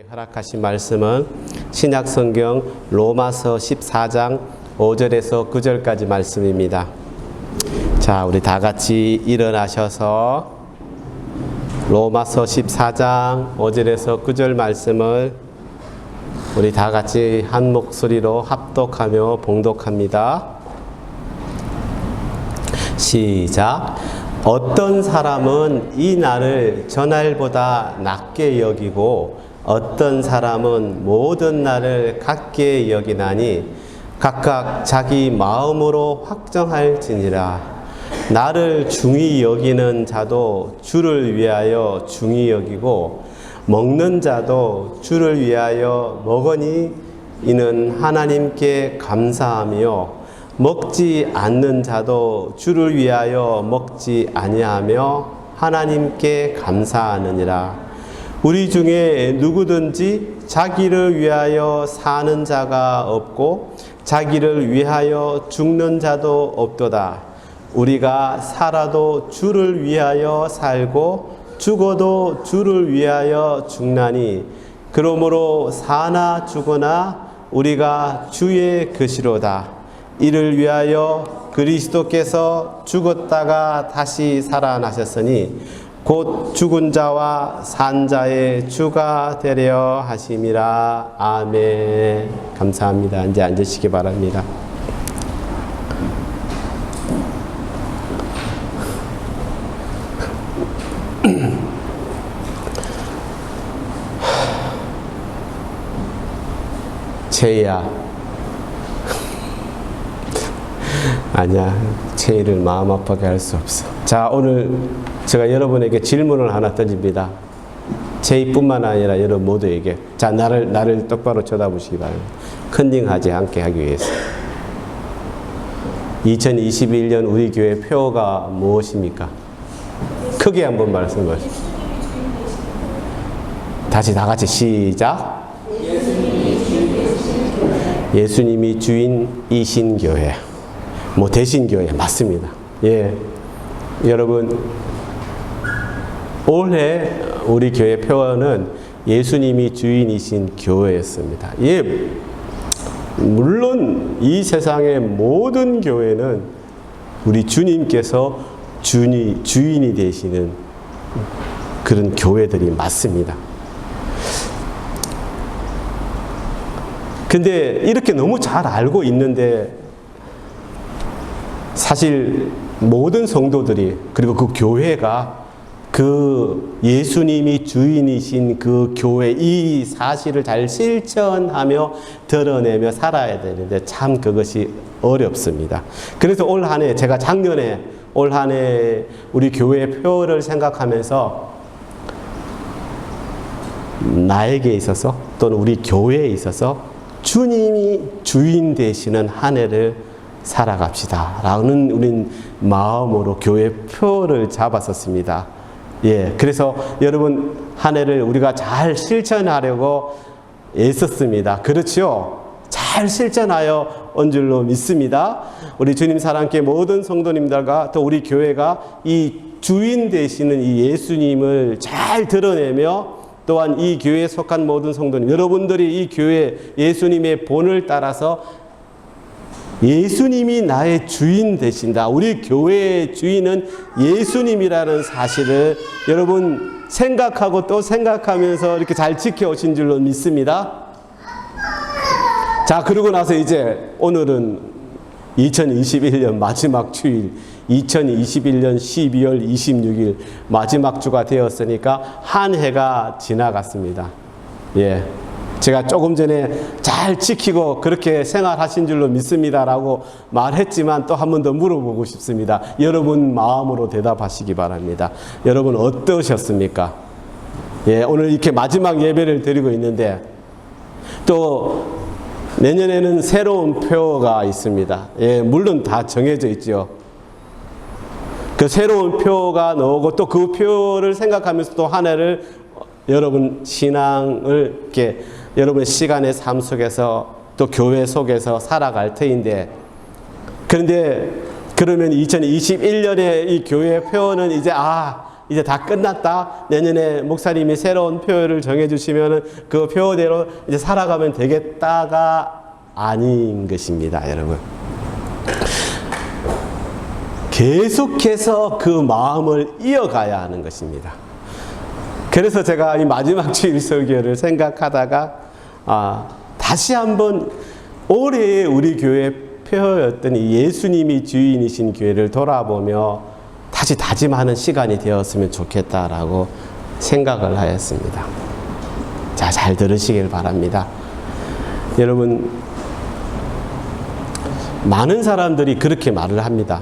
허락하신 말씀은 신약성경 로마서 14장 5절에서 9절까지 말씀입니다. 자, 우리 다 같이 일어나셔서 로마서 14장 5절에서 9절 말씀을 우리 다 같이 한 목소리로 합독하며 봉독합니다. 시작. 어떤 사람은 이 날을 저날보다 낮게 여기고 어떤 사람은 모든 날을 같게 여기나니 각각 자기 마음으로 확정할지니라. 나를 중히 여기는 자도 주를 위하여 중히 여기고 먹는 자도 주를 위하여 먹으니 이는 하나님께 감사하며 먹지 않는 자도 주를 위하여 먹지 아니하며 하나님께 감사하느니라. 우리 중에 누구든지 자기를 위하여 사는 자가 없고 자기를 위하여 죽는 자도 없도다. 우리가 살아도 주를 위하여 살고 죽어도 주를 위하여 죽나니 그러므로 사나 죽으나 우리가 주의 것이로다. 이를 위하여 그리스도께서 죽었다가 다시 살아나셨으니 곧 죽은 자와 산 자의 주가 되려 하심이라. 아멘. 감사합니다. 이제 앉으시기 바랍니다. 채희야. 아니야. 채희를 마음 아프게 할 수 없어. 자, 오늘 제가 여러분에게 질문을 하나 던집니다. 제이뿐만 아니라 여러분 모두에게. 자, 나를 똑바로 쳐다보시기 바랍니다. 컨닝하지 않게 하기 위해서. 2021년 우리 교회 표어가 무엇입니까? 크게 한번 말씀하세요. 다시 다 같이 시작. 예수님이 주인이신 교회. 뭐 대신 교회 맞습니다. 예. 여러분, 올해 우리 교회 표어는 예수님이 주인이신 교회였습니다. 예, 물론 이 세상의 모든 교회는 우리 주님께서 주인이 되시는 그런 교회들이 맞습니다. 근데 이렇게 너무 잘 알고 있는데 사실 모든 성도들이 그리고 그 교회가 그 예수님이 주인이신 그 교회 이 사실을 잘 실천하며 드러내며 살아야 되는데 참 그것이 어렵습니다. 그래서 올 한 해 제가 작년에 올 한 해 우리 교회 표를 생각하면서 나에게 있어서 또는 우리 교회에 있어서 주님이 주인 되시는 한 해를 살아갑시다 라는 우린 마음으로 교회 표를 잡았었습니다. 예, 그래서 여러분 한 해를 우리가 잘 실천하려고 애썼습니다. 그렇죠? 잘 실천하여 온 줄로 믿습니다. 우리 주님 사랑께 모든 성도님들과 또 우리 교회가 이 주인 되시는 이 예수님을 잘 드러내며 또한 이 교회에 속한 모든 성도님 여러분들이 이 교회 예수님의 본을 따라서 예수님이 나의 주인 되신다. 우리 교회의 주인은 예수님이라는 사실을 여러분 생각하고 또 생각하면서 이렇게 잘 지켜오신 줄로 믿습니다. 자, 그러고 나서 이제 오늘은 2021년 마지막 주일 2021년 12월 26일 마지막 주가 되었으니까 한 해가 지나갔습니다. 예. 제가 조금 전에 잘 지키고 그렇게 생활하신 줄로 믿습니다라고 말했지만 또 한 번 더 물어보고 싶습니다. 여러분 마음으로 대답하시기 바랍니다. 여러분 어떠셨습니까? 예, 오늘 이렇게 마지막 예배를 드리고 있는데 또 내년에는 새로운 표가 있습니다. 예, 물론 다 정해져 있죠. 그 새로운 표가 나오고 또 그 표를 생각하면서 또 한 해를 여러분 신앙을 이렇게 여러분의 시간의 삶 속에서 또 교회 속에서 살아갈 터인데 그런데 그러면 2021년에 이 교회 표어는 이제 이제 다 끝났다. 내년에 목사님이 새로운 표를 정해주시면 그 표대로 이제 살아가면 되겠다가 아닌 것입니다, 여러분. 계속해서 그 마음을 이어가야 하는 것입니다. 그래서 제가 이 마지막 주일 설교를 생각하다가 다시 한번 올해의 우리 교회 표였던 이 예수님이 주인이신 교회를 돌아보며 다시 다짐하는 시간이 되었으면 좋겠다라고 생각을 하였습니다. 자, 잘 들으시길 바랍니다. 여러분, 많은 사람들이 그렇게 말을 합니다.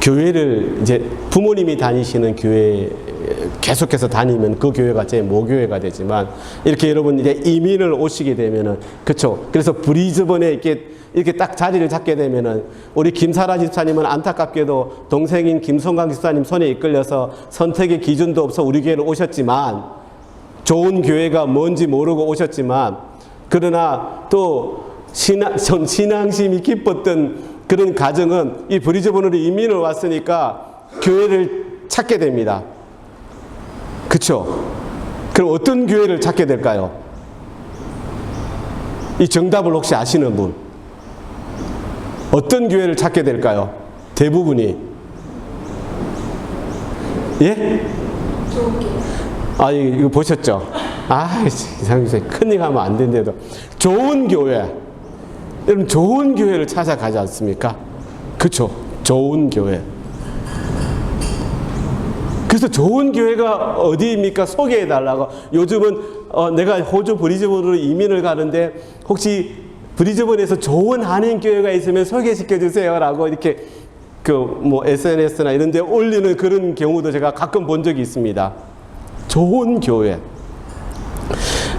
교회를 이제 부모님이 다니시는 교회 계속해서 다니면 그 교회가 제 모교회가 되지만, 이렇게 여러분 이제 이민을 오시게 되면은, 그쵸? 그래서 브리즈번에 이렇게 딱 자리를 잡게 되면은, 우리 김사라 집사님은 안타깝게도 동생인 김성강 집사님 손에 이끌려서 선택의 기준도 없어 우리 교회를 오셨지만, 좋은 교회가 뭔지 모르고 오셨지만, 그러나 또 신앙심이 깊었던 그런 가정은 이 브리즈번으로 이민을 왔으니까 교회를 찾게 됩니다. 그쵸? 그럼 어떤 교회를 찾게 될까요? 이 정답을 혹시 아시는 분? 어떤 교회를 찾게 될까요? 대부분이. 예? 좋은 교회. 이거 보셨죠? 이상하게 큰일 하면 안 된대도. 좋은 교회. 여러분, 좋은 교회를 찾아가지 않습니까? 그쵸? 좋은 교회. 그래서 좋은 교회가 어디입니까? 소개해달라고. 요즘은 내가 호주 브리즈번으로 이민을 가는데 혹시 브리즈번에서 좋은 한인교회가 있으면 소개시켜주세요 라고 이렇게 SNS나 이런 데 올리는 그런 경우도 제가 가끔 본 적이 있습니다. 좋은 교회.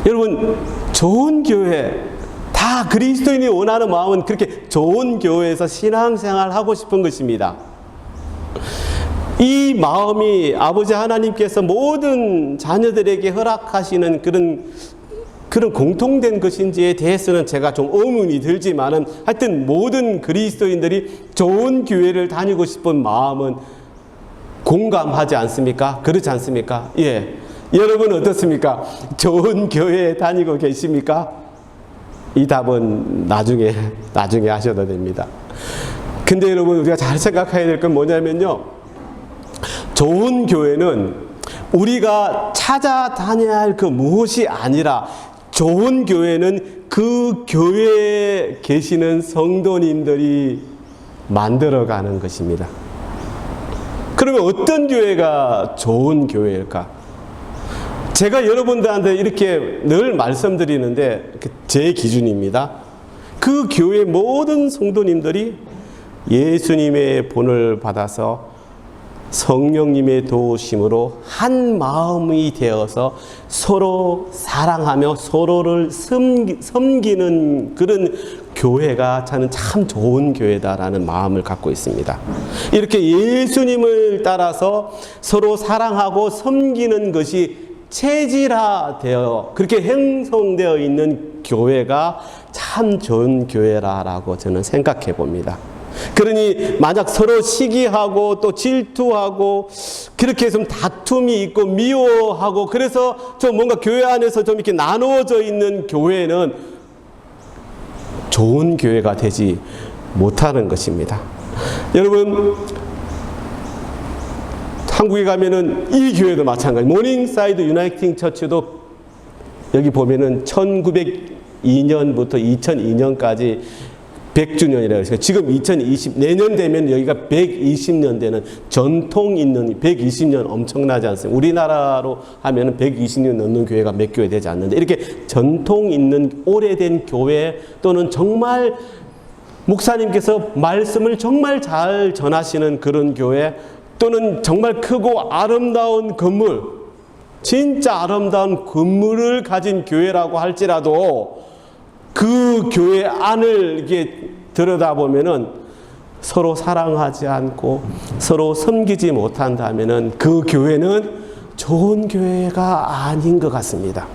여러분, 좋은 교회, 다 그리스도인이 원하는 마음은 그렇게 좋은 교회에서 신앙생활 하고 싶은 것입니다. 이 마음이 아버지 하나님께서 모든 자녀들에게 허락하시는 그런 공통된 것인지에 대해서는 제가 좀 의문이 들지만은, 하여튼 모든 그리스도인들이 좋은 교회를 다니고 싶은 마음은 공감하지 않습니까? 그렇지 않습니까? 예. 여러분 어떻습니까? 좋은 교회에 다니고 계십니까? 이 답은 나중에 하셔도 됩니다. 근데 여러분, 우리가 잘 생각해야 될 건 뭐냐면요, 좋은 교회는 우리가 찾아다녀야 할 그 무엇이 아니라, 좋은 교회는 그 교회에 계시는 성도님들이 만들어가는 것입니다. 그러면 어떤 교회가 좋은 교회일까? 제가 여러분들한테 이렇게 늘 말씀드리는데, 제 기준입니다. 그 교회 모든 성도님들이 예수님의 본을 받아서 성령님의 도우심으로 한 마음이 되어서 서로 사랑하며 서로를 섬기는 그런 교회가 저는 참 좋은 교회다라는 마음을 갖고 있습니다. 이렇게 예수님을 따라서 서로 사랑하고 섬기는 것이 체질화되어 그렇게 형성되어 있는 교회가 참 좋은 교회라고 저는 생각해 봅니다. 그러니 만약 서로 시기하고 또 질투하고 그렇게 좀 다툼이 있고 미워하고, 그래서 좀 뭔가 교회 안에서 좀 이렇게 나누어져 있는 교회는 좋은 교회가 되지 못하는 것입니다. 여러분, 한국에 가면은 이 교회도 마찬가지. 모닝사이드 유나이팅 처치도 여기 보면은 1902년부터 2002년까지 100주년이라고 해서 지금 2020 내년 되면 여기가 120년 되는 전통 있는 120년 엄청나지 않습니까? 우리나라로 하면은 120년 넘는 교회가 몇 교회 되지 않는데, 이렇게 전통 있는 오래된 교회, 또는 정말 목사님께서 말씀을 정말 잘 전하시는 그런 교회, 또는 정말 크고 아름다운 건물, 진짜 아름다운 건물을 가진 교회라고 할지라도 그 교회 안을 이렇게 들여다보면은 서로 사랑하지 않고 서로 섬기지 못한다면은 그 교회는 좋은 교회가 아닌 것 같습니다.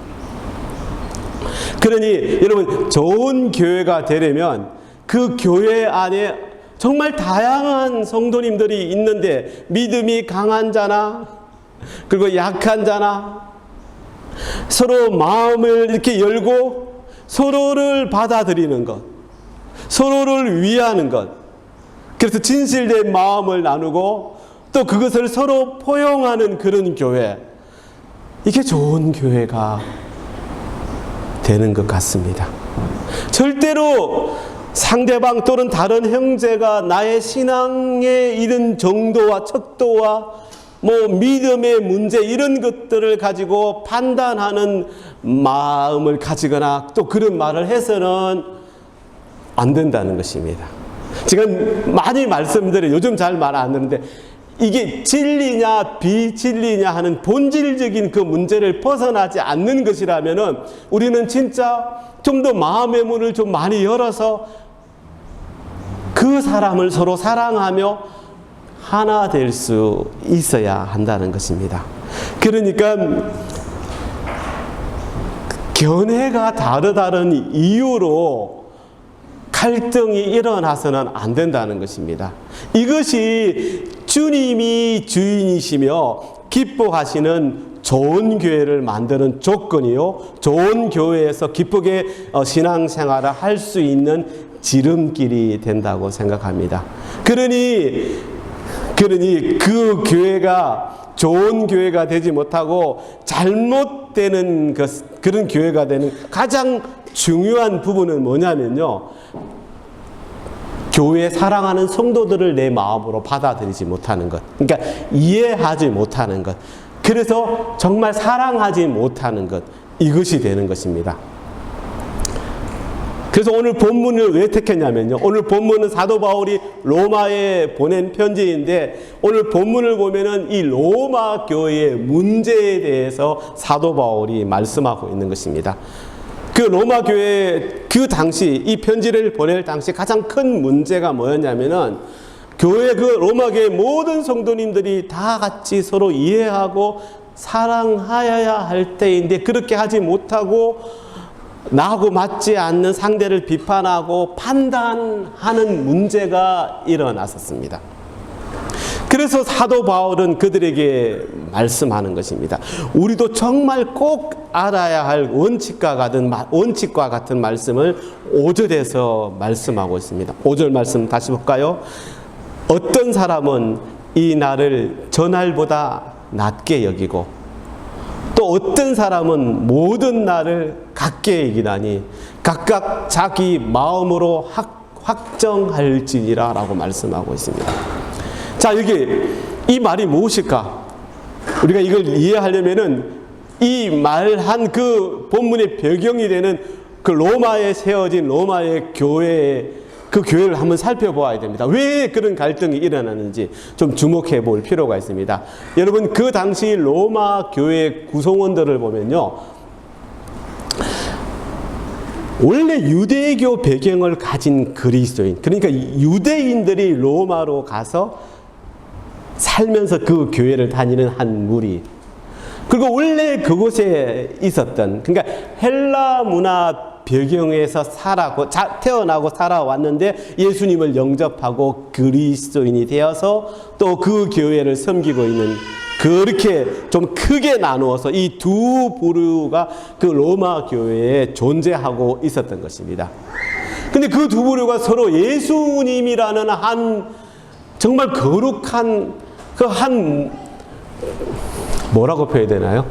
그러니 여러분, 좋은 교회가 되려면 그 교회 안에 정말 다양한 성도님들이 있는데 믿음이 강한 자나 그리고 약한 자나 서로 마음을 이렇게 열고 서로를 받아들이는 것, 서로를 위하는 것, 그래서 진실된 마음을 나누고 또 그것을 서로 포용하는 그런 교회, 이게 좋은 교회가 되는 것 같습니다. 절대로 상대방 또는 다른 형제가 나의 신앙의 이런 정도와 척도와 믿음의 문제 이런 것들을 가지고 판단하는 마음을 가지거나 또 그런 말을 해서는 안 된다는 것입니다. 지금 많이 말씀드려요. 요즘 잘 말 안 듣는데 이게 진리냐 비진리냐 하는 본질적인 그 문제를 벗어나지 않는 것이라면은 우리는 진짜 좀 더 마음의 문을 좀 많이 열어서 그 사람을 서로 사랑하며 하나 될 수 있어야 한다는 것입니다. 그러니까 견해가 다른 이유로 갈등이 일어나서는 안 된다는 것입니다. 이것이 주님이 주인이시며 기뻐하시는 좋은 교회를 만드는 조건이요, 좋은 교회에서 기쁘게 신앙생활을 할 수 있는 지름길이 된다고 생각합니다. 그러니 그 교회가 좋은 교회가 되지 못하고 잘못되는 그런 교회가 되는 가장 중요한 부분은 뭐냐면요, 교회 사랑하는 성도들을 내 마음으로 받아들이지 못하는 것, 그러니까 이해하지 못하는 것, 그래서 정말 사랑하지 못하는 것, 이것이 되는 것입니다. 그래서 오늘 본문을 왜 택했냐면요, 오늘 본문은 사도 바울이 로마에 보낸 편지인데 오늘 본문을 보면은 이 로마 교회의 문제에 대해서 사도 바울이 말씀하고 있는 것입니다. 그 로마 교회 그 당시 이 편지를 보낼 당시 가장 큰 문제가 뭐였냐면은 교회 그 로마 교회 모든 성도님들이 다 같이 서로 이해하고 사랑하여야 할 때인데 그렇게 하지 못하고 나하고 맞지 않는 상대를 비판하고 판단하는 문제가 일어났었습니다. 그래서 사도 바울은 그들에게 말씀하는 것입니다. 우리도 정말 꼭 알아야 할 원칙과 같은 말씀을 5절에서 말씀하고 있습니다. 5절 말씀 다시 볼까요? 어떤 사람은 이 날을 전날보다 낮게 여기고 또 어떤 사람은 모든 날을 같게 여기나니 각각 자기 마음으로 확정할지니라 라고 말씀하고 있습니다. 자, 여기 이 말이 무엇일까? 우리가 이걸 이해하려면은 이 말한 그 본문의 배경이 되는 그 로마에 세워진 로마의 교회의 그 교회를 한번 살펴보아야 됩니다. 왜 그런 갈등이 일어나는지 좀 주목해 볼 필요가 있습니다. 여러분, 그 당시 로마 교회 구성원들을 보면요, 원래 유대교 배경을 가진 그리스도인, 그러니까 유대인들이 로마로 가서 살면서 그 교회를 다니는 한 무리, 그리고 원래 그곳에 있었던, 그러니까 헬라 문화 배경에서 태어나고 살아왔는데 예수님을 영접하고 그리스도인이 되어서 또 그 교회를 섬기고 있는, 그렇게 좀 크게 나누어서 이 두 부류가 그 로마 교회에 존재하고 있었던 것입니다. 근데 그 두 부류가 서로 예수님이라는 한 정말 거룩한 뭐라고 표현해야 되나요?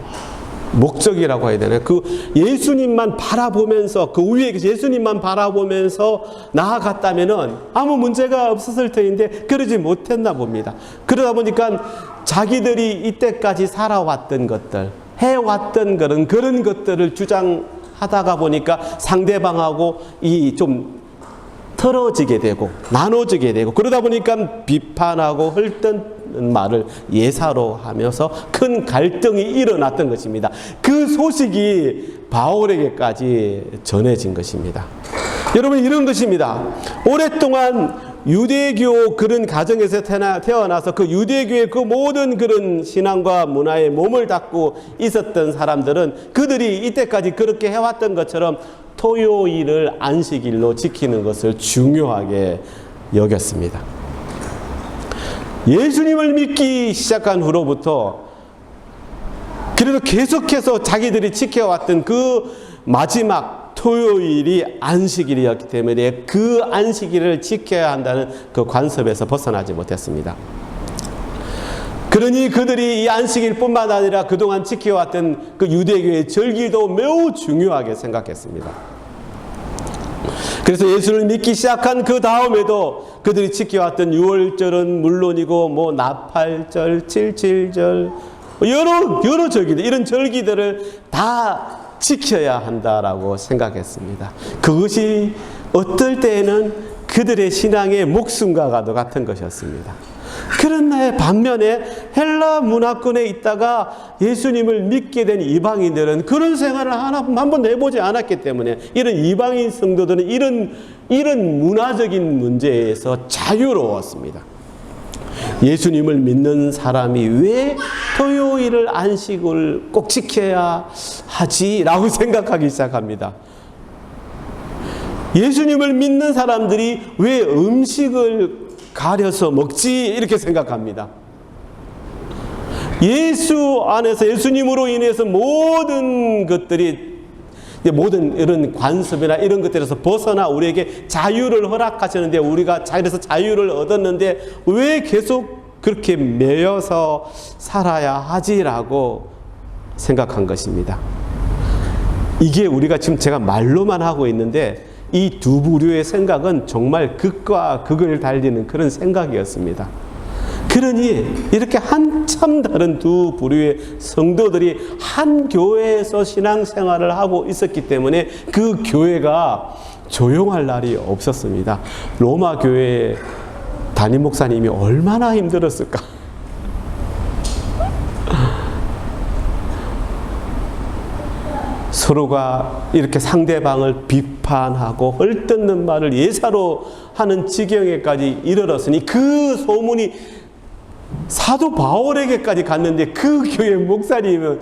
목적이라고 해야 되나요? 그 예수님만 바라보면서, 그 위에 예수님만 바라보면서 나아갔다면은 아무 문제가 없었을 터인데 그러지 못했나 봅니다. 그러다 보니까 자기들이 이때까지 살아왔던 것들, 해왔던 그런 것들을 주장하다가 보니까 상대방하고 좀 틀어지게 되고 나눠지게 되고, 그러다 보니까 비판하고 헐뜯는 말을 예사로 하면서 큰 갈등이 일어났던 것입니다. 그 소식이 바울에게까지 전해진 것입니다. 여러분, 이런 것입니다. 오랫동안 유대교 그런 가정에서 태어나서 그 유대교의 그 모든 그런 신앙과 문화에 몸을 닫고 있었던 사람들은 그들이 이때까지 그렇게 해왔던 것처럼 토요일을 안식일로 지키는 것을 중요하게 여겼습니다. 예수님을 믿기 시작한 후로부터 그래도 계속해서 자기들이 지켜왔던 그 마지막 토요일이 안식일이었기 때문에 그 안식일을 지켜야 한다는 그 관습에서 벗어나지 못했습니다. 그러니 그들이 이 안식일뿐만 아니라 그동안 지켜왔던 그 유대교의 절기도 매우 중요하게 생각했습니다. 그래서 예수를 믿기 시작한 그 다음에도 그들이 지켜왔던 유월절은 물론이고 뭐 나팔절, 칠칠절, 여러 절기들, 이런 절기들을 다 지켜야 한다라고 생각했습니다. 그것이 어떨 때에는 그들의 신앙의 목숨과도 같은 것이었습니다. 그런데 반면에 헬라 문화권에 있다가 예수님을 믿게 된 이방인들은 그런 생활을 한 번도 해보지 않았기 때문에 이런 이방인 성도들은 이런 문화적인 문제에서 자유로웠습니다. 예수님을 믿는 사람이 왜 토요일을 안식을 꼭 지켜야 하지? 라고 생각하기 시작합니다. 예수님을 믿는 사람들이 왜 음식을 가려서 먹지? 이렇게 생각합니다. 예수 안에서 예수님으로 인해서 모든 것들이 모든 이런 관습이나 이런 것들에서 벗어나 우리에게 자유를 허락하시는데 우리가 그래서 자유를 얻었는데 왜 계속 그렇게 매여서 살아야 하지라고 생각한 것입니다. 이게 우리가 지금 제가 말로만 하고 있는데 이 두 부류의 생각은 정말 극과 극을 달리는 그런 생각이었습니다. 그러니 이렇게 한참 다른 두 부류의 성도들이 한 교회에서 신앙생활을 하고 있었기 때문에 그 교회가 조용할 날이 없었습니다. 로마 교회 담임 목사님이 얼마나 힘들었을까? 서로가 이렇게 상대방을 비판하고 헐뜯는 말을 예사로 하는 지경에까지 이르렀으니 그 소문이 사도 바울에게까지 갔는데 그 교회 목사님은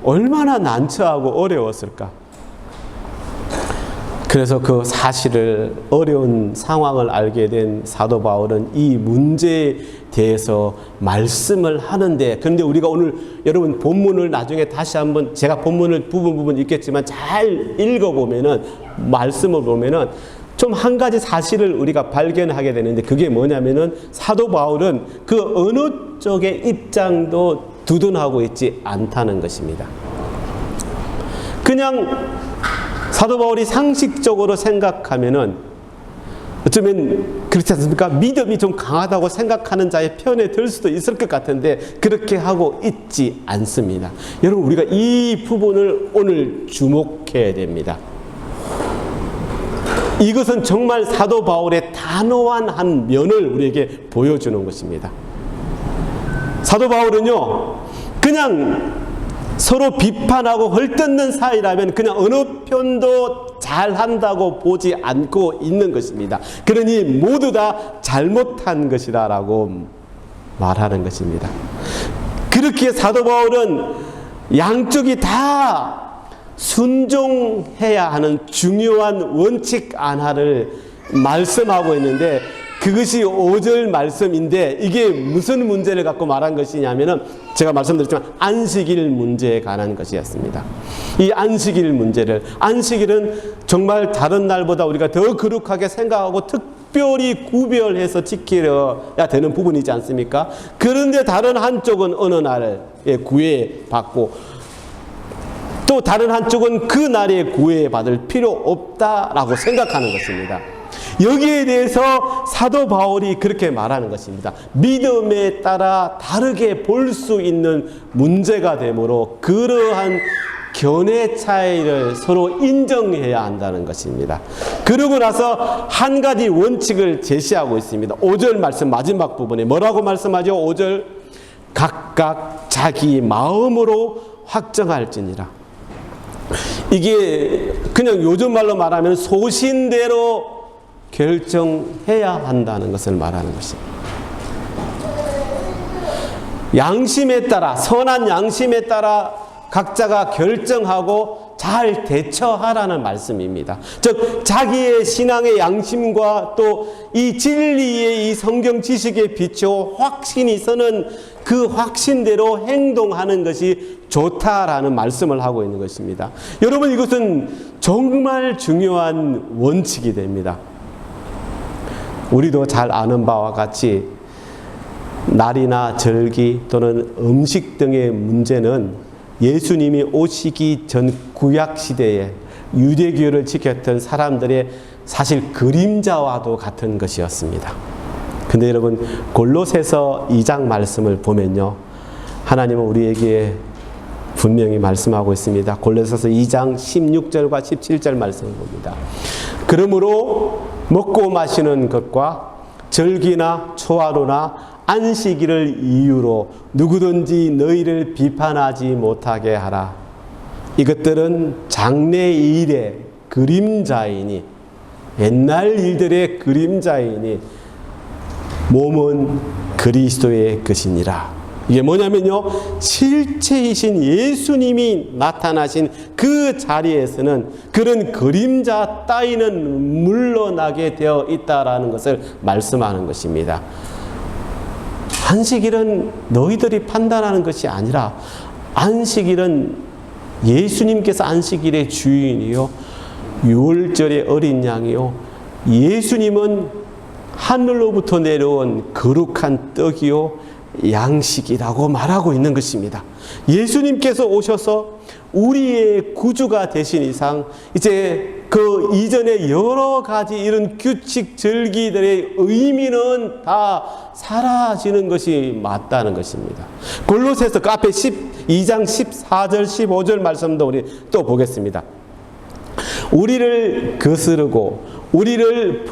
얼마나 난처하고 어려웠을까? 그래서 그 사실을 어려운 상황을 알게 된 사도 바울은 이 문제에 대해서 말씀을 하는데, 그런데 우리가 오늘 여러분 본문을 나중에 다시 한번 제가 본문을 부분 읽겠지만 잘 읽어보면은 말씀을 보면은 좀 한 가지 사실을 우리가 발견하게 되는데 그게 뭐냐면은 사도 바울은 그 어느 쪽의 입장도 두둔하고 있지 않다는 것입니다. 그냥 사도 바울이 상식적으로 생각하면은 어쩌면 그렇지 않습니까? 믿음이 좀 강하다고 생각하는 자의 편에 들 수도 있을 것 같은데 그렇게 하고 있지 않습니다. 여러분 우리가 이 부분을 오늘 주목해야 됩니다. 이것은 정말 사도 바울의 단호한 한 면을 우리에게 보여주는 것입니다. 사도 바울은요, 그냥 서로 비판하고 헐뜯는 사이라면 그냥 어느 편도 잘한다고 보지 않고 있는 것입니다. 그러니 모두 다 잘못한 것이라고 말하는 것입니다. 그렇기에 사도 바울은 양쪽이 다 순종해야 하는 중요한 원칙 하나를 말씀하고 있는데 그것이 5절 말씀인데 이게 무슨 문제를 갖고 말한 것이냐면은 제가 말씀드렸지만 안식일 문제에 관한 것이었습니다. 이 안식일 문제를, 안식일은 정말 다른 날보다 우리가 더 거룩하게 생각하고 특별히 구별해서 지켜야 되는 부분이지 않습니까? 그런데 다른 한쪽은 어느 날에 구애받고 또 다른 한쪽은 그 날에 구애받을 필요 없다라고 생각하는 것입니다. 여기에 대해서 사도 바울이 그렇게 말하는 것입니다. 믿음에 따라 다르게 볼 수 있는 문제가 되므로 그러한 견해 차이를 서로 인정해야 한다는 것입니다. 그러고 나서 한 가지 원칙을 제시하고 있습니다. 5절 말씀 마지막 부분에 뭐라고 말씀하죠? 5절 각각 자기 마음으로 확정할지니라. 이게 그냥 요즘 말로 말하면 소신대로 결정해야 한다는 것을 말하는 것입니다. 양심에 따라, 선한 양심에 따라 각자가 결정하고 잘 대처하라는 말씀입니다. 즉 자기의 신앙의 양심과 또 이 진리의 이 성경 지식에 비추어 확신이 서는 그 확신대로 행동하는 것이 좋다라는 말씀을 하고 있는 것입니다. 여러분, 이것은 정말 중요한 원칙이 됩니다. 우리도 잘 아는 바와 같이 날이나 절기 또는 음식 등의 문제는 예수님이 오시기 전 구약시대에 유대교를 지켰던 사람들의 사실 그림자와도 같은 것이었습니다. 근데 여러분, 골로새서 2장 말씀을 보면요, 하나님은 우리에게 분명히 말씀하고 있습니다. 골로새서 2장 16절과 17절 말씀을 봅니다. 그러므로 먹고 마시는 것과 절기나 초하루나 안식일을 이유로 누구든지 너희를 비판하지 못하게 하라. 이것들은 장래 일의 그림자이니, 옛날 일들의 그림자이니 몸은 그리스도의 것이니라. 이게 뭐냐면요, 실체이신 예수님이 나타나신 그 자리에서는 그런 그림자 따위는 물러나게 되어 있다라는 것을 말씀하는 것입니다. 안식일은 너희들이 판단하는 것이 아니라 안식일은 예수님께서 안식일의 주인이요, 유월절의 어린 양이요, 예수님은 하늘로부터 내려온 거룩한 떡이요 양식이라고 말하고 있는 것입니다. 예수님께서 오셔서 우리의 구주가 되신 이상 이제 그 이전에 여러 가지 이런 규칙 절기들의 의미는 다 사라지는 것이 맞다는 것입니다. 골로새서 그 앞에 12장 14절 15절 말씀도 우리 또 보겠습니다. 우리를 거스르고 우리를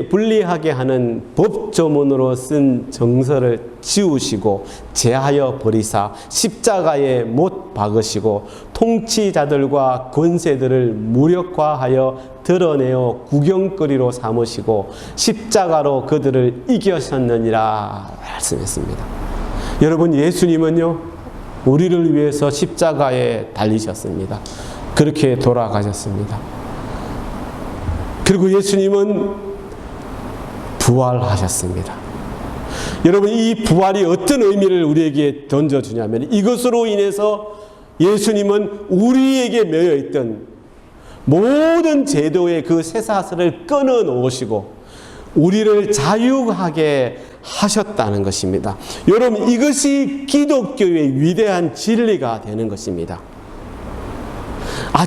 불리하게 하는 법조문으로 쓴 정서를 지우시고 제하여 버리사 십자가에 못 박으시고 통치자들과 권세들을 무력화하여 드러내어 구경거리로 삼으시고 십자가로 그들을 이기셨느니라 말씀했습니다. 여러분, 예수님은요, 우리를 위해서 십자가에 달리셨습니다. 그렇게 돌아가셨습니다. 그리고 예수님은 부활하셨습니다. 여러분, 이 부활이 어떤 의미를 우리에게 던져주냐면, 이것으로 인해서 예수님은 우리에게 매여있던 모든 제도의 그 쇠사슬을 끊어 놓으시고 우리를 자유하게 하셨다는 것입니다. 여러분, 이것이 기독교의 위대한 진리가 되는 것입니다.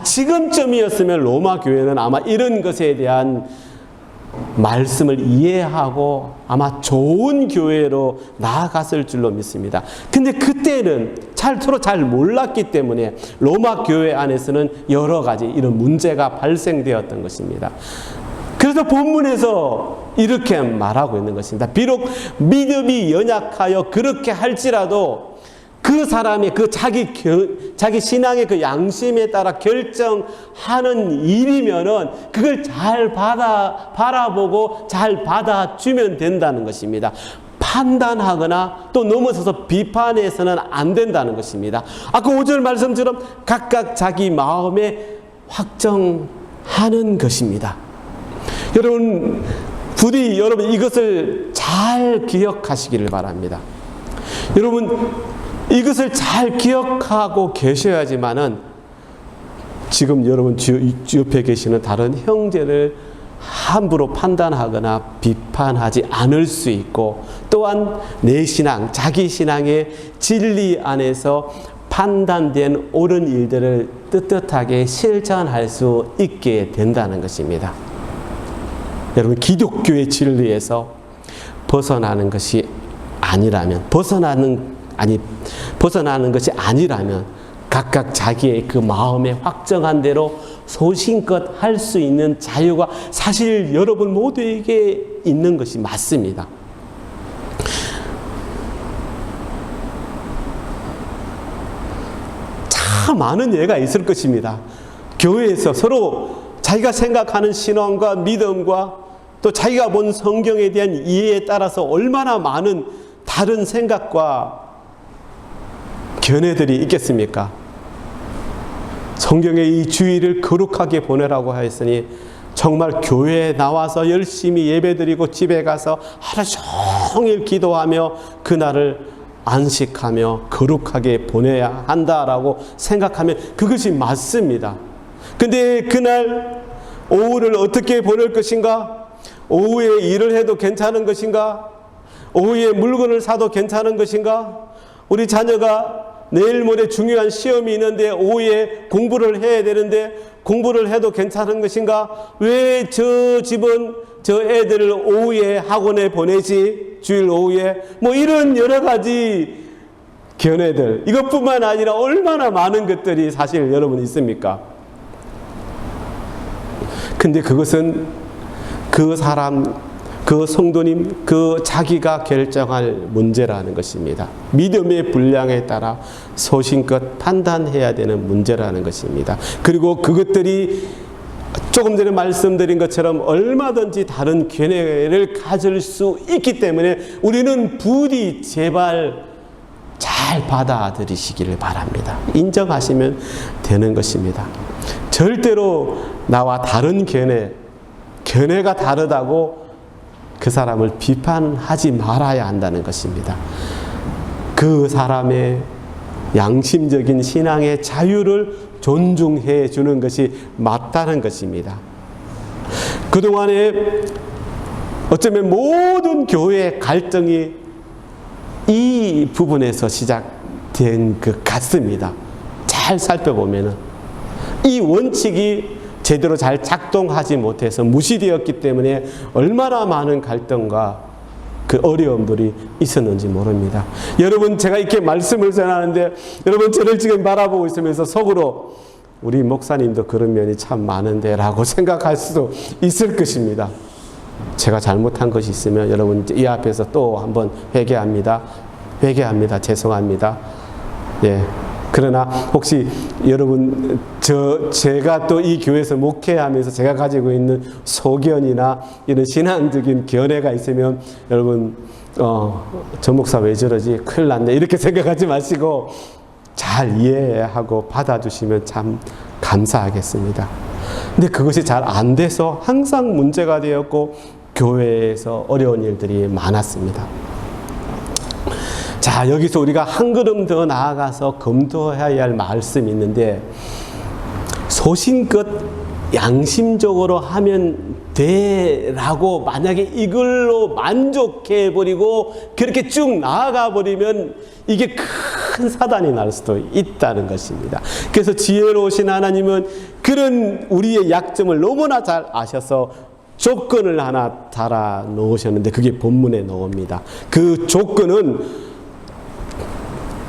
지금쯤이었으면 로마 교회는 아마 이런 것에 대한 말씀을 이해하고 아마 좋은 교회로 나아갔을 줄로 믿습니다. 근데 그때는 서로 잘 몰랐기 때문에 로마 교회 안에서는 여러 가지 이런 문제가 발생되었던 것입니다. 그래서 본문에서 이렇게 말하고 있는 것입니다. 비록 믿음이 연약하여 그렇게 할지라도 그 사람의 그 자기 신앙의 그 양심에 따라 결정하는 일이면은 그걸 잘 바라보고 잘 받아주면 된다는 것입니다. 판단하거나 또 넘어서서 비판해서는 안 된다는 것입니다. 아까 5절 말씀처럼 각각 자기 마음에 확정하는 것입니다. 여러분, 부디 여러분 이것을 잘 기억하시기를 바랍니다. 여러분, 이것을 잘 기억하고 계셔야지만은 지금 여러분 옆에 계시는 다른 형제를 함부로 판단하거나 비판하지 않을 수 있고, 또한 내 신앙, 자기 신앙의 진리 안에서 판단된 옳은 일들을 떳떳하게 실천할 수 있게 된다는 것입니다. 여러분, 기독교의 진리에서 벗어나는 것이 아니라면, 벗어나는 것이 아니라면 각각 자기의 그 마음에 확정한 대로 소신껏 할 수 있는 자유가 사실 여러분 모두에게 있는 것이 맞습니다. 참 많은 예가 있을 것입니다. 교회에서 서로 자기가 생각하는 신앙과 믿음과 또 자기가 본 성경에 대한 이해에 따라서 얼마나 많은 다른 생각과 견해들이 있겠습니까? 성경에 이 주일을 거룩하게 보내라고 하였으니 정말 교회에 나와서 열심히 예배드리고 집에 가서 하루 종일 기도하며 그날을 안식하며 거룩하게 보내야 한다라고 생각하면 그것이 맞습니다. 근데 그날 오후를 어떻게 보낼 것인가? 오후에 일을 해도 괜찮은 것인가? 오후에 물건을 사도 괜찮은 것인가? 우리 자녀가 내일 모레 중요한 시험이 있는데 오후에 공부를 해야 되는데 공부를 해도 괜찮은 것인가? 왜 저 집은 저 애들을 오후에 학원에 보내지? 주일 오후에? 뭐 이런 여러 가지 견해들. 이것뿐만 아니라 얼마나 많은 것들이 사실 여러분 있습니까? 근데 그것은 그 사람, 그 성도님, 그 자기가 결정할 문제라는 것입니다. 믿음의 분량에 따라 소신껏 판단해야 되는 문제라는 것입니다. 그리고 그것들이 조금 전에 말씀드린 것처럼 얼마든지 다른 견해를 가질 수 있기 때문에 우리는 부디 제발 잘 받아들이시기를 바랍니다. 인정하시면 되는 것입니다. 절대로 나와 다른 견해가 다르다고 그 사람을 비판하지 말아야 한다는 것입니다. 그 사람의 양심적인 신앙의 자유를 존중해 주는 것이 맞다는 것입니다. 그동안에 어쩌면 모든 교회의 갈등이 이 부분에서 시작된 것 같습니다. 잘 살펴보면 이 원칙이 제대로 잘 작동하지 못해서 무시되었기 때문에 얼마나 많은 갈등과 그 어려움들이 있었는지 모릅니다. 여러분, 제가 이렇게 말씀을 전하는데 여러분 저를 지금 바라보고 있으면서 속으로 우리 목사님도 그런 면이 참 많은데 라고 생각할 수도 있을 것입니다. 제가 잘못한 것이 있으면 여러분 이 앞에서 또 한번 회개합니다. 죄송합니다. 예. 그러나 혹시 여러분 제가 또 이 교회에서 목회하면서 제가 가지고 있는 소견이나 이런 신앙적인 견해가 있으면 여러분 저 목사 왜 저러지? 큰일 났네. 이렇게 생각하지 마시고 잘 이해하고 받아주시면 참 감사하겠습니다. 근데 그것이 잘 안 돼서 항상 문제가 되었고 교회에서 어려운 일들이 많았습니다. 자, 여기서 우리가 한 걸음 더 나아가서 검토해야 할 말씀이 있는데 소신껏 양심적으로 하면 돼라고 만약에 이걸로 만족해버리고 그렇게 쭉 나아가버리면 이게 큰 사단이 날 수도 있다는 것입니다. 그래서 지혜로우신 하나님은 그런 우리의 약점을 너무나 잘 아셔서 조건을 하나 달아 놓으셨는데 그게 본문에 나옵니다. 그 조건은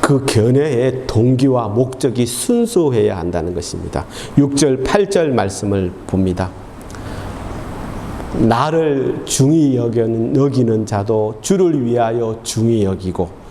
그 견해의 동기와 목적이 순수해야 한다는 것입니다. 6절, 8절 말씀을 봅니다. 나를 중히 여기는 자도 주를 위하여 중히 여기고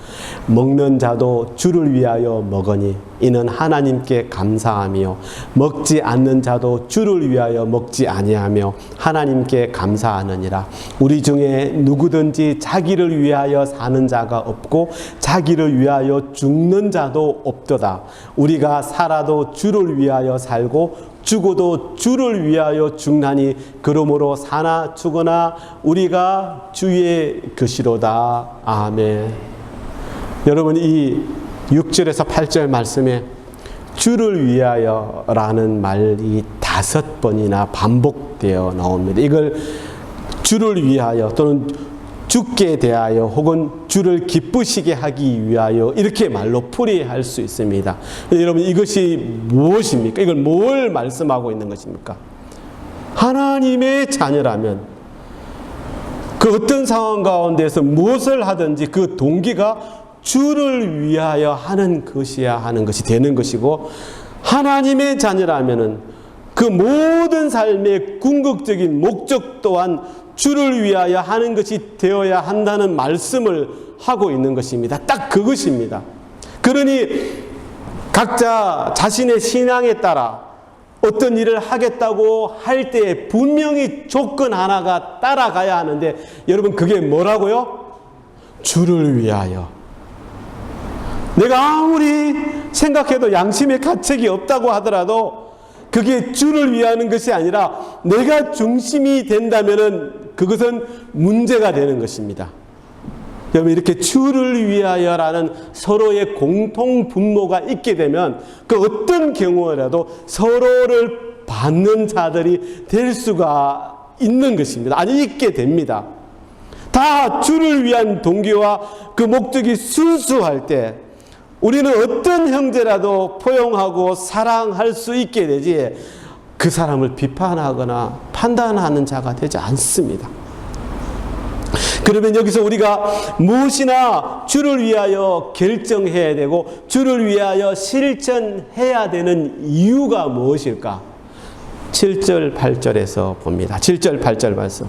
먹는 자도 주를 위하여 먹으니 이는 하나님께 감사하며 먹지 않는 자도 주를 위하여 먹지 아니하며 하나님께 감사하느니라. 우리 중에 누구든지 자기를 위하여 사는 자가 없고 자기를 위하여 죽는 자도 없도다. 우리가 살아도 주를 위하여 살고 죽어도 주를 위하여 죽나니 그러므로 사나 죽으나 우리가 주의 것이로다. 아멘. 여러분, 이 6절에서 8절 말씀에 주를 위하여 라는 말이 5번이나 반복되어 나옵니다. 이걸 주를 위하여 또는 주께 대하여 혹은 주를 기쁘시게 하기 위하여 이렇게 말로 풀이할 수 있습니다. 여러분, 이것이 무엇입니까? 이걸 뭘 말씀하고 있는 것입니까? 하나님의 자녀라면 그 어떤 상황 가운데서 무엇을 하든지 그 동기가 주를 위하여 하는 것이야 하는 것이 되는 것이고, 하나님의 자녀라면은 그 모든 삶의 궁극적인 목적 또한 주를 위하여 하는 것이 되어야 한다는 말씀을 하고 있는 것입니다. 딱 그것입니다. 그러니 각자 자신의 신앙에 따라 어떤 일을 하겠다고 할 때 분명히 조건 하나가 따라가야 하는데, 여러분 그게 뭐라고요? 주를 위하여. 내가 아무리 생각해도 양심의 가책이 없다고 하더라도 그게 주를 위하는 것이 아니라 내가 중심이 된다면은 그것은 문제가 되는 것입니다. 여러분, 이렇게 주를 위하여라는 서로의 공통 분모가 있게 되면 그 어떤 경우라도 서로를 받는 자들이 될 수가 있는 것입니다. 아니, 있게 됩니다. 다 주를 위한 동기와 그 목적이 순수할 때 우리는 어떤 형제라도 포용하고 사랑할 수 있게 되지, 그 사람을 비판하거나 판단하는 자가 되지 않습니다. 그러면 여기서 우리가 무엇이나 주를 위하여 결정해야 되고 주를 위하여 실천해야 되는 이유가 무엇일까? 7절 8절에서 봅니다. 7절 8절 말씀.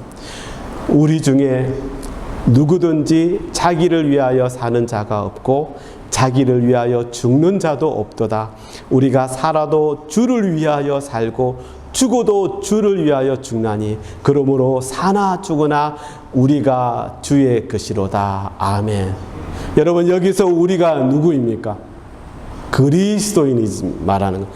우리 중에 누구든지 자기를 위하여 사는 자가 없고 자기를 위하여 죽는 자도 없도다. 우리가 살아도 주를 위하여 살고 죽어도 주를 위하여 죽나니 그러므로 사나 죽으나 우리가 주의 것이로다. 아멘. 여러분, 여기서 우리가 누구입니까? 그리스도인이 말하는 것.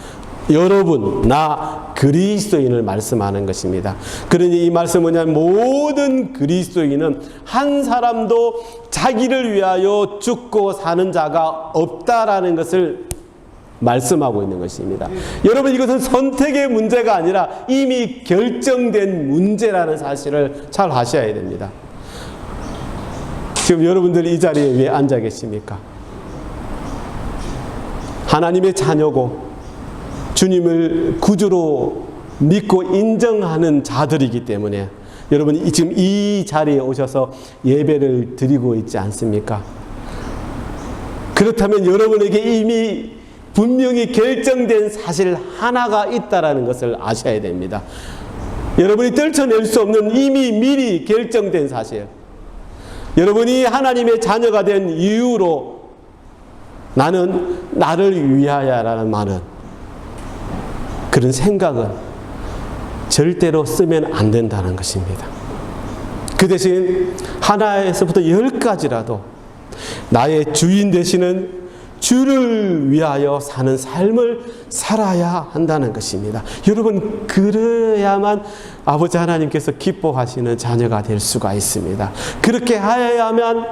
여러분, 나 그리스도인을 말씀하는 것입니다. 그러니 이 말씀은 뭐냐면 모든 그리스도인은 한 사람도 자기를 위하여 죽고 사는 자가 없다라는 것을 말씀하고 있는 것입니다. 여러분, 이것은 선택의 문제가 아니라 이미 결정된 문제라는 사실을 잘 아셔야 됩니다. 지금 여러분들이 이 자리에 왜 앉아 계십니까? 하나님의 자녀고 주님을 구주로 믿고 인정하는 자들이기 때문에 여러분 지금 이 자리에 오셔서 예배를 드리고 있지 않습니까? 그렇다면 여러분에게 이미 분명히 결정된 사실 하나가 있다는 것을 아셔야 됩니다. 여러분이 떨쳐낼 수 없는 이미 미리 결정된 사실. 여러분이 하나님의 자녀가 된 이유로 나는 나를 위하여라는 말은, 그런 생각은 절대로 쓰면 안 된다는 것입니다. 그 대신 하나에서부터 10가지라도 나의 주인 되시는 주를 위하여 사는 삶을 살아야 한다는 것입니다. 여러분, 그래야만 아버지 하나님께서 기뻐하시는 자녀가 될 수가 있습니다. 그렇게 하여야만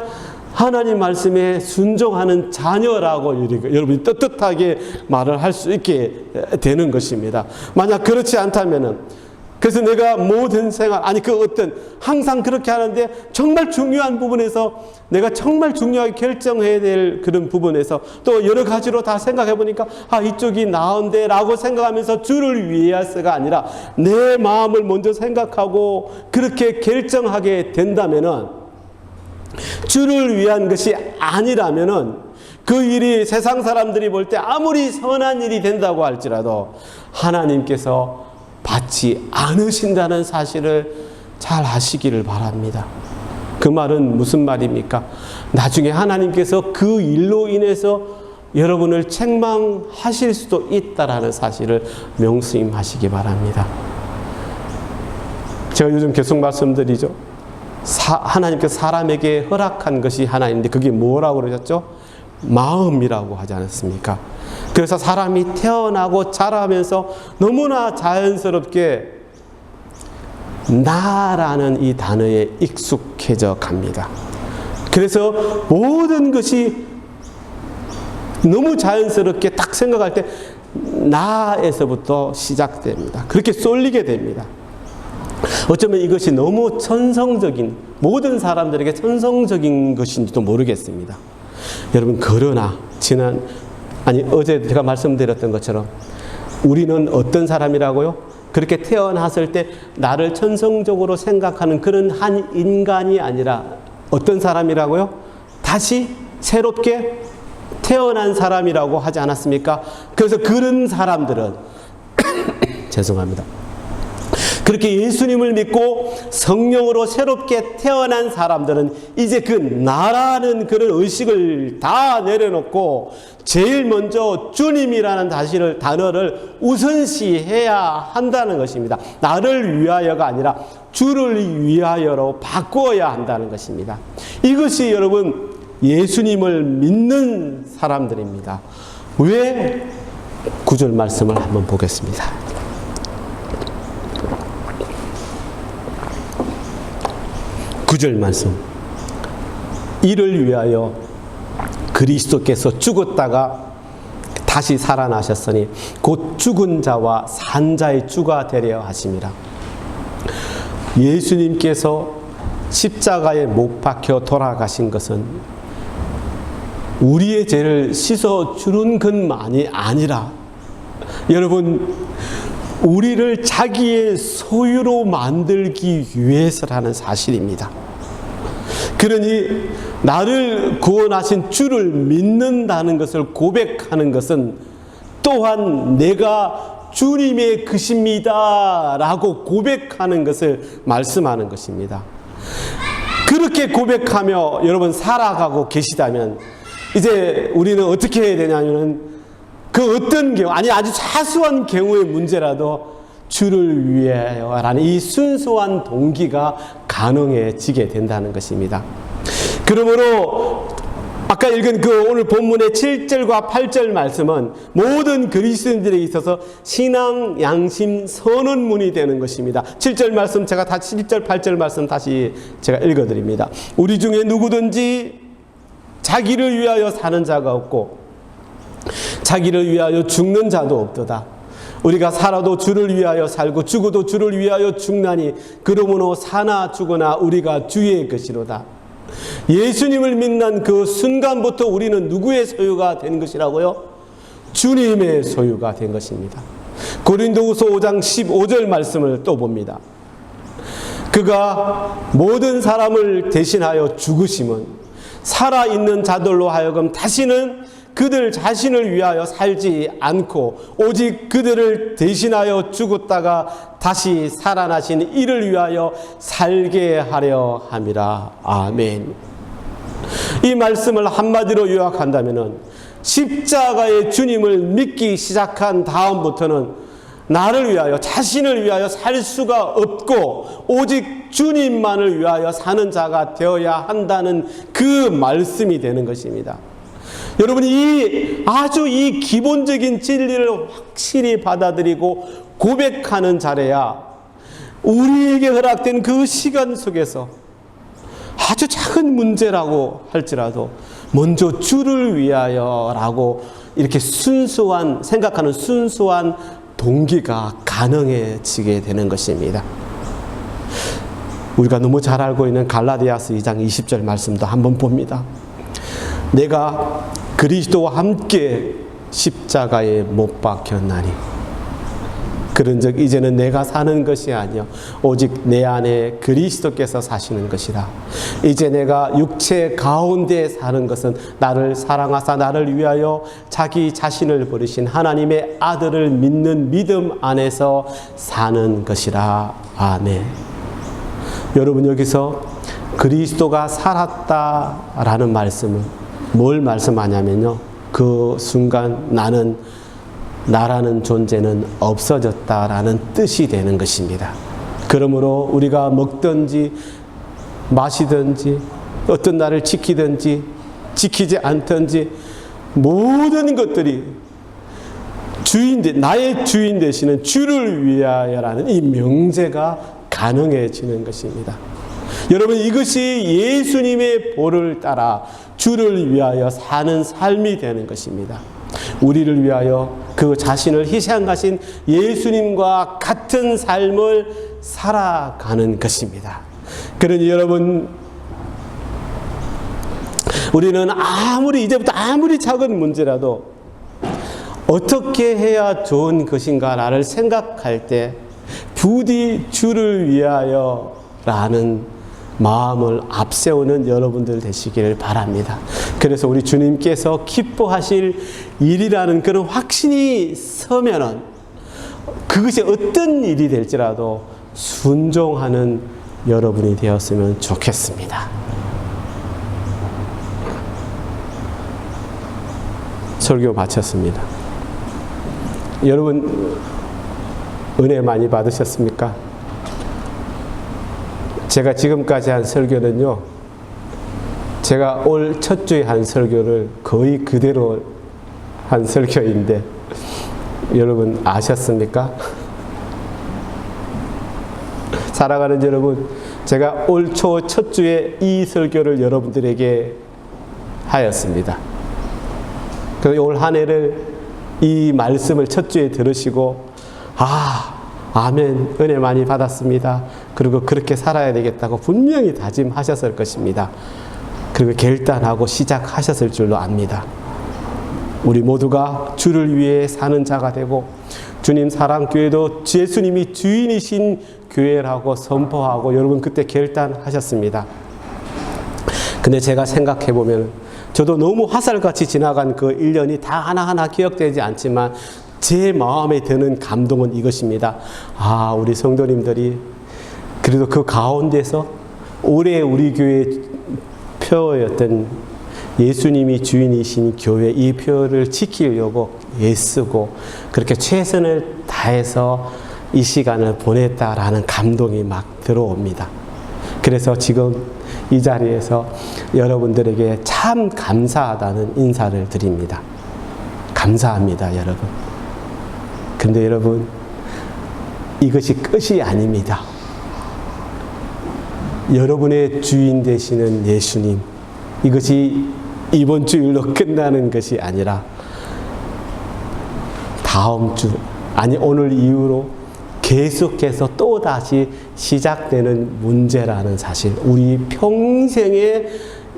하나님 말씀에 순종하는 자녀라고 여러분이 떳떳하게 말을 할 수 있게 되는 것입니다. 만약 그렇지 않다면은, 그래서 내가 모든 생활, 아니 그 어떤 항상 그렇게 하는데 정말 중요한 부분에서 내가 정말 중요하게 결정해야 될 그런 부분에서 또 여러 가지로 다 생각해 보니까 이쪽이 나은데 라고 생각하면서 주를 위해서가 아니라 내 마음을 먼저 생각하고 그렇게 결정하게 된다면은, 주를 위한 것이 아니라면은 그 일이 세상 사람들이 볼 때 아무리 선한 일이 된다고 할지라도 하나님께서 받지 않으신다는 사실을 잘 아시기를 바랍니다. 그 말은 무슨 말입니까? 나중에 하나님께서 그 일로 인해서 여러분을 책망하실 수도 있다라는 사실을 명심하시기 바랍니다. 제가 요즘 계속 말씀드리죠. 하나님께서 사람에게 허락한 것이 하나 있는데 그게 뭐라고 그러셨죠? 마음이라고 하지 않았습니까? 그래서 사람이 태어나고 자라면서 너무나 자연스럽게 나라는 이 단어에 익숙해져 갑니다. 그래서 모든 것이 너무 자연스럽게 딱 생각할 때 나에서부터 시작됩니다. 그렇게 쏠리게 됩니다. 어쩌면 이것이 너무 천성적인, 모든 사람들에게 천성적인 것인지도 모르겠습니다. 여러분, 그러나 어제 제가 말씀드렸던 것처럼 우리는 어떤 사람이라고요? 그렇게 태어났을 때 나를 천성적으로 생각하는 그런 한 인간이 아니라 어떤 사람이라고요? 다시 새롭게 태어난 사람이라고 하지 않았습니까? 그래서 그런 사람들은 죄송합니다. 그렇게 예수님을 믿고 성령으로 새롭게 태어난 사람들은 이제 그 나라는 그런 의식을 다 내려놓고 제일 먼저 주님이라는 단어를 우선시해야 한다는 것입니다. 나를 위하여가 아니라 주를 위하여로 바꾸어야 한다는 것입니다. 이것이 여러분 예수님을 믿는 사람들입니다. 왜? 9절 말씀을 한번 보겠습니다. 9절 말씀. 이를 위하여 그리스도께서 죽었다가 다시 살아나셨으니 곧 죽은 자와 산 자의 주가 되려 하심이라. 예수님께서 십자가에 못 박혀 돌아가신 것은 우리의 죄를 씻어주는 것만이 아니라 여러분, 우리를 자기의 소유로 만들기 위해서라는 사실입니다. 그러니 나를 구원하신 주를 믿는다는 것을 고백하는 것은 또한 내가 주님의 것입니다 라고 고백하는 것을 말씀하는 것입니다. 그렇게 고백하며 여러분 살아가고 계시다면 이제 우리는 어떻게 해야 되냐면 그 어떤 경우, 아니 아주 사소한 경우의 문제라도 주를 위하여라는 이 순수한 동기가 가능해지게 된다는 것입니다. 그러므로 아까 읽은 그 오늘 본문의 7절과 8절 말씀은 모든 그리스도인들에 있어서 신앙 양심 선언문이 되는 것입니다. 7절 말씀 제가 다 7절 8절 말씀 다시 제가 읽어드립니다. 우리 중에 누구든지 자기를 위하여 사는 자가 없고 자기를 위하여 죽는 자도 없도다. 우리가 살아도 주를 위하여 살고 죽어도 주를 위하여 죽나니 그러므로 사나 죽으나 우리가 주의 것이로다. 예수님을 믿는 그 순간부터 우리는 누구의 소유가 된 것이라고요? 주님의 소유가 된 것입니다. 고린도후서 5장 15절 말씀을 또 봅니다. 그가 모든 사람을 대신하여 죽으심은 살아있는 자들로 하여금 다시는 그들 자신을 위하여 살지 않고 오직 그들을 대신하여 죽었다가 다시 살아나신 이를 위하여 살게 하려 함이라. 아멘. 이 말씀을 한마디로 요약한다면 십자가의 주님을 믿기 시작한 다음부터는 나를 위하여 자신을 위하여 살 수가 없고 오직 주님만을 위하여 사는 자가 되어야 한다는 그 말씀이 되는 것입니다. 여러분이 아주 이 기본적인 진리를 확실히 받아들이고 고백하는 자래야 우리에게 허락된 그 시간 속에서 아주 작은 문제라고 할지라도 먼저 주를 위하여라고 이렇게 순수한 생각하는 순수한 동기가 가능해지게 되는 것입니다. 우리가 너무 잘 알고 있는 갈라디아서 2장 20절 말씀도 한번 봅니다. 내가 그리스도와 함께 십자가에 못 박혔나니 그런즉 이제는 내가 사는 것이 아니요 오직 내 안에 그리스도께서 사시는 것이라. 이제 내가 육체 가운데 사는 것은 나를 사랑하사 나를 위하여 자기 자신을 버리신 하나님의 아들을 믿는 믿음 안에서 사는 것이라. 아멘. 여러분, 여기서 그리스도가 살았다라는 말씀은 뭘 말씀하냐면요, 그 순간 나라는 존재는 없어졌다라는 뜻이 되는 것입니다. 그러므로 우리가 먹든지 마시든지 어떤 날을 지키든지 지키지 않든지 모든 것들이 나의 주인 되시는 주를 위하여라는 이 명제가 가능해지는 것입니다. 여러분, 이것이 예수님의 보를 따라 주를 위하여 사는 삶이 되는 것입니다. 우리를 위하여 그 자신을 희생하신 예수님과 같은 삶을 살아가는 것입니다. 그러니 여러분, 우리는 이제부터 아무리 작은 문제라도 어떻게 해야 좋은 것인가를 생각할 때 부디 주를 위하여라는 마음을 앞세우는 여러분들 되시기를 바랍니다. 그래서 우리 주님께서 기뻐하실 일이라는 그런 확신이 서면은 그것이 어떤 일이 될지라도 순종하는 여러분이 되었으면 좋겠습니다. 설교 마쳤습니다. 여러분, 은혜 많이 받으셨습니까? 제가 지금까지 한 설교는요, 제가 올 첫 주에 한 설교를 거의 그대로 한 설교인데 여러분 아셨습니까? 사랑하는 여러분, 제가 올 초 첫 주에 이 설교를 여러분들에게 하였습니다. 그래서 올 한 해를 이 말씀을 첫 주에 들으시고 아멘, 은혜 많이 받았습니다. 그리고 그렇게 살아야 되겠다고 분명히 다짐하셨을 것입니다. 그리고 결단하고 시작하셨을 줄로 압니다. 우리 모두가 주를 위해 사는 자가 되고 주님 사랑교회도 예수님이 주인이신 교회라고 선포하고 여러분 그때 결단하셨습니다. 근데 제가 생각해 보면 저도 너무 화살같이 지나간 그 1년이 다 하나하나 기억되지 않지만 제 마음에 드는 감동은 이것입니다. 우리 성도님들이 그래도 그 가운데서 올해 우리 교회 표였던 예수님이 주인이신 교회 이 표를 지키려고 애쓰고 그렇게 최선을 다해서 이 시간을 보냈다라는 감동이 막 들어옵니다. 그래서 지금 이 자리에서 여러분들에게 참 감사하다는 인사를 드립니다. 감사합니다, 여러분. 근데 여러분, 이것이 끝이 아닙니다. 여러분의 주인 되시는 예수님, 이것이 이번 주일로 끝나는 것이 아니라 다음 주, 오늘 이후로 계속해서 또다시 시작되는 문제라는 사실, 우리 평생에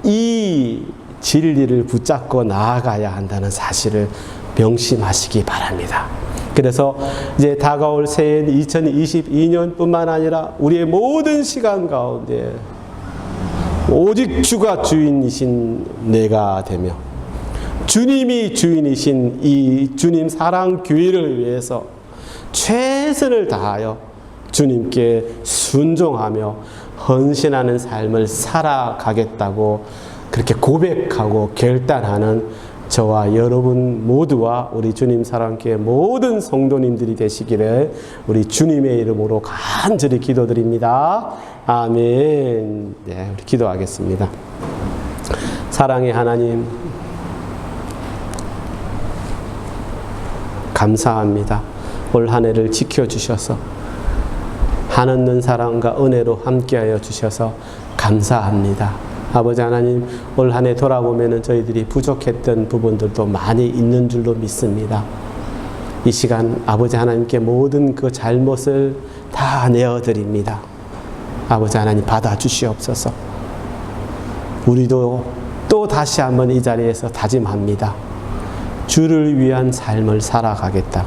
이 진리를 붙잡고 나아가야 한다는 사실을 명심하시기 바랍니다. 그래서 이제 다가올 새해인 2022년뿐만 아니라 우리의 모든 시간 가운데 오직 주가 주인이신 내가 되며 주님이 주인이신 이 주님 사랑 교회를 위해서 최선을 다하여 주님께 순종하며 헌신하는 삶을 살아가겠다고 그렇게 고백하고 결단하는 저와 여러분 모두와 우리 주님 사랑교회 모든 성도님들이 되시기를 우리 주님의 이름으로 간절히 기도드립니다. 아멘. 네, 우리 기도하겠습니다. 사랑의 하나님, 감사합니다. 올 한 해를 지켜주셔서 한없는 사랑과 은혜로 함께하여 주셔서 감사합니다. 아버지 하나님, 올 한 해 돌아보면 저희들이 부족했던 부분들도 많이 있는 줄로 믿습니다. 이 시간 아버지 하나님께 모든 그 잘못을 다 내어드립니다. 아버지 하나님 받아주시옵소서. 우리도 또 다시 한번 이 자리에서 다짐합니다. 주를 위한 삶을 살아가겠다.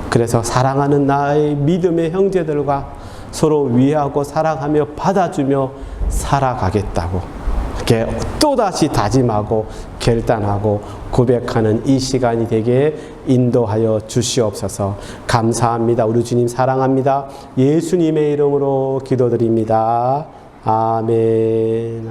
그래서 사랑하는 나의 믿음의 형제들과 서로 위하고 사랑하며 받아주며 살아가겠다고 이렇게 또다시 다짐하고 결단하고 고백하는 이 시간이 되게 인도하여 주시옵소서. 감사합니다. 우리 주님 사랑합니다. 예수님의 이름으로 기도드립니다. 아멘.